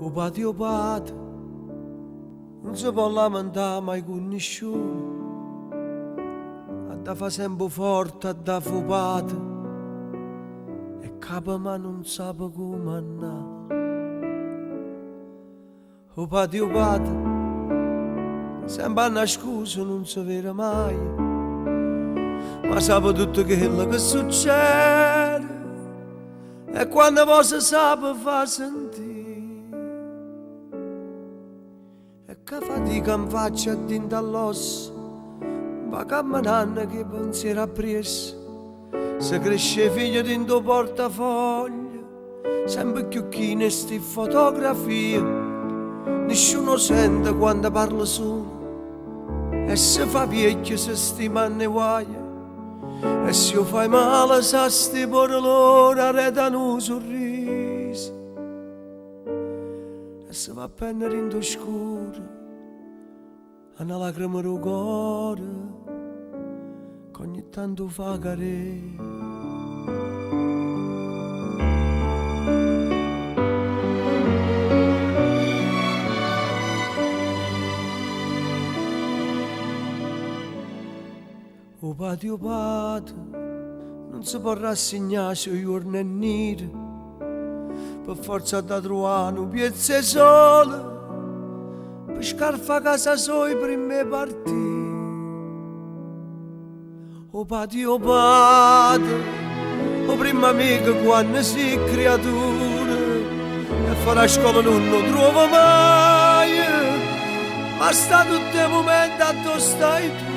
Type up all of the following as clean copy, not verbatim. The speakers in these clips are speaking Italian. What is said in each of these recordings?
O patio pat, non si può lamentare mai con nessuno. Da fa sempre forte, da fupata, e capo ma non sa come andare. O patio pat, sempre a nascosto non si vede mai, ma sa tutto quello che succede, e quando poi si sa fa sentire. E che fatica mi faccio dentro all'osso, ma camminando che pensiero appresso. Se cresce figlio dentro portafoglio, sempre più chine sti fotografie. Nessuno sente quando parla solo, e se fa vecchio se stima ne guaia. E se io fai male sa sti paroloni arredano un sorriso. E se va a prendere in scuro una lacrima del cuore che ogni tanto fa carere. O patio pat non si può rassegnare sui giorni neri, per forza da trovare un piezza sole, per scarfa a casa sua prima partire. O patio pat, o prima amico quando si creatura, e fare a scuola non lo trova mai, ma sta tutto il momento a dove stai tu.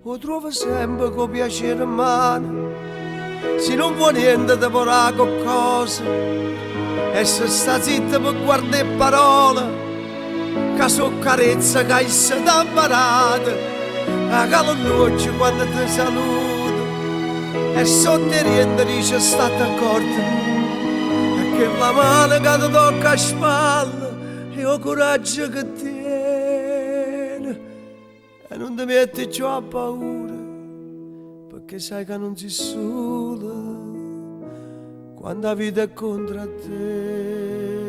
Lo trovo sempre con piacere in mano, se non vuoi niente ti vorrà qualcosa, e se sta zitta per guardare parole, che so carezza che hai stata imparata, a calorluce quando ti saluto, e sotto riente dice state accorta, e che la mano che ti tocca a spalla, e il coraggio che tiene. E non ti metti più a paura, perché sai che non sei sola quando la vita è contro te.